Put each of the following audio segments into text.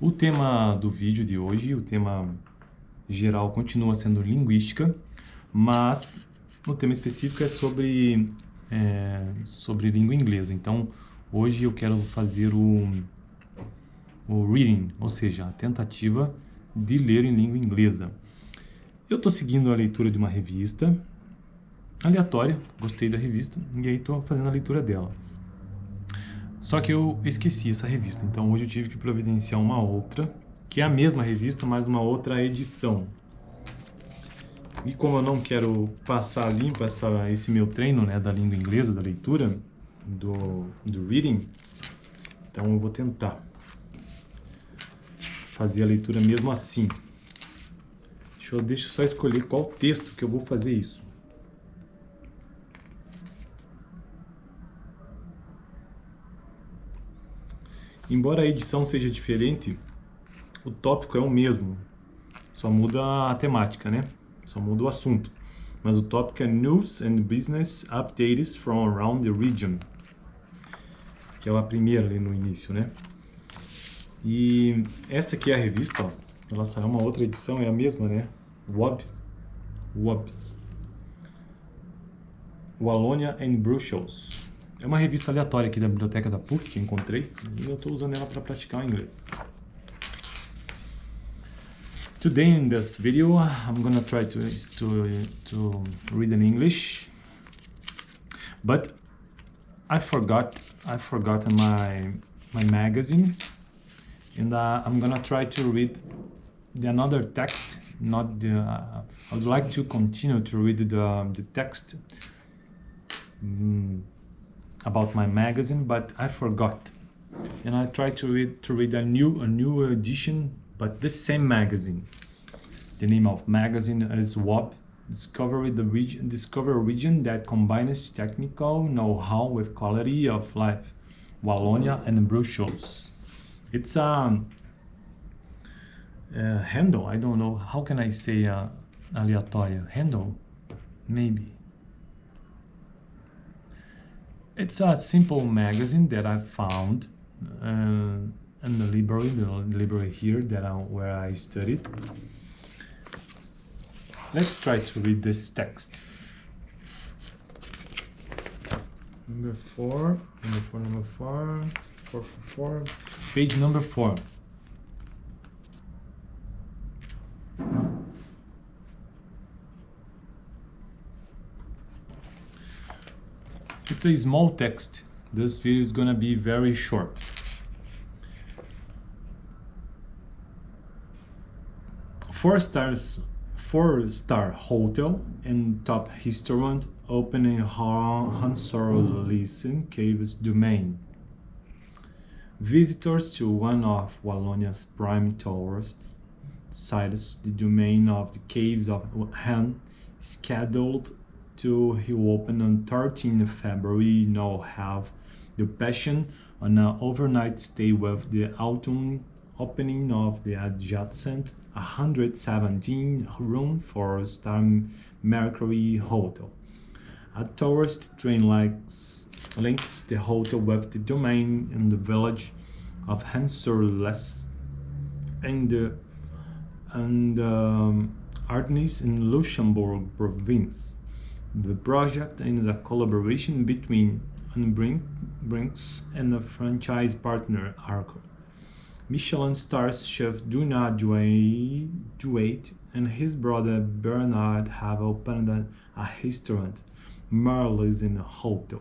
O tema do vídeo de hoje, o tema geral continua sendo linguística, mas o tema específico é sobre língua inglesa. Então, hoje eu quero fazer o reading, ou seja, a tentativa de ler em língua inglesa. Eu estou seguindo a leitura de uma revista aleatória, gostei da revista, e aí estou fazendo a leitura dela. Só que eu esqueci essa revista, então hoje eu tive que providenciar uma outra, que é a mesma revista, mas uma outra edição. E como eu não quero passar limpo esse meu treino, né, da língua inglesa, da leitura, do reading, então eu vou tentar fazer a leitura mesmo assim. Deixa eu só escolher qual texto que eu vou fazer isso. Embora a edição seja diferente, o tópico é o mesmo, só muda a temática, né? Só muda o assunto. Mas o tópico é News and Business Updates from Around the Region, que é a primeira ali no início, né? E essa aqui é a revista, ó. Ela saiu uma outra edição, é a mesma, né? Wallonia and Brussels. É uma revista aleatória aqui da biblioteca da PUC que eu encontrei e eu estou usando ela para praticar o inglês. Today in this video, I'm gonna try to read in English, but I forgot my magazine, and I'm gonna try to read another text. Not the. I would like to continue to read the text about my magazine, but I forgot, and I tried to read a new edition, but the same magazine. The name of magazine is WOB, Discover a region that combines technical know-how with quality of life, Wallonia and Brussels. It's a handle, I don't know, how can I say aleatório? Handle? Maybe. It's a simple magazine that I found in the library here where I studied. Let's try to read this text. Number four, page number 4. It's a small text. This video is gonna be very short. Four-star hotel and top restaurant open in Hans-Sorlisen Caves domain. Visitors to one of Wallonia's prime tourist sites, the domain of the Caves of Han, scheduled to reopen on 13 February, now have the passion on an overnight stay with the autumn opening of the adjacent 117-room four-star Mercury Hotel. A tourist train links the hotel with the domain in the village of Hans-sur-Lesse and Ardennes in Luxembourg province. The project is a collaboration between Brinks and a franchise partner, Arco. Michelin star chef Duna Duate and his brother Bernard have opened a restaurant, Marley's Hotel.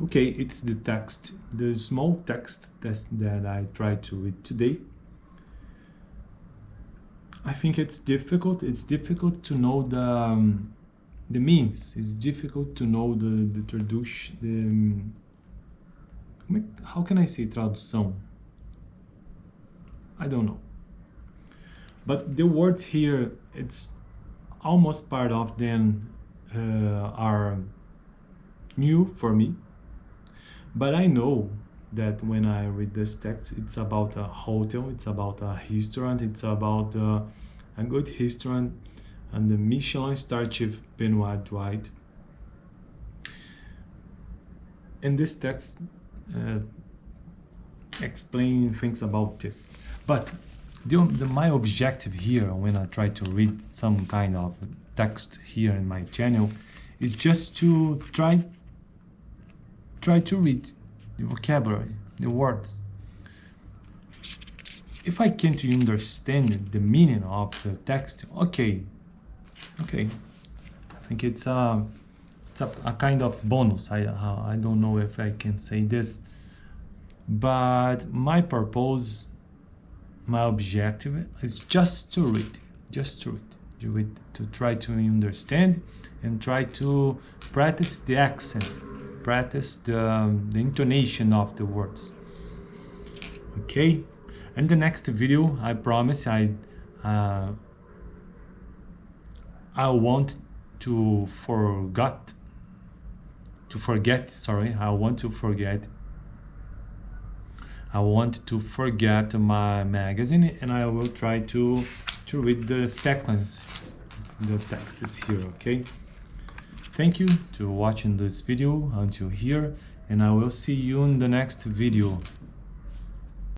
Okay, it's the text, the small text that I tried to read today. I think it's difficult. It's difficult to know the means. It's difficult to know the traduction. How can I say tradução? I don't know. But the words here, it's almost part of them are new for me. But I know that when I read this text, it's about a hotel, it's about a restaurant, it's about a good restaurant, and the Michelin star chef Benoit Dwight. And this text explain things about this. But my objective here when I try to read some kind of text here in my channel is just to try to read the vocabulary, the words. If I can't understand the meaning of the text, okay, I think it's a kind of bonus. I don't know if I can say this, but my purpose, my objective is just to read, to try to understand and try to practice the accent, practice the intonation of the words. Okay, in the next video, I promise I want to forget my magazine, and I will try to read the sequence, the text is here. Okay, thank you to watching this video until here, and I will see you in the next video.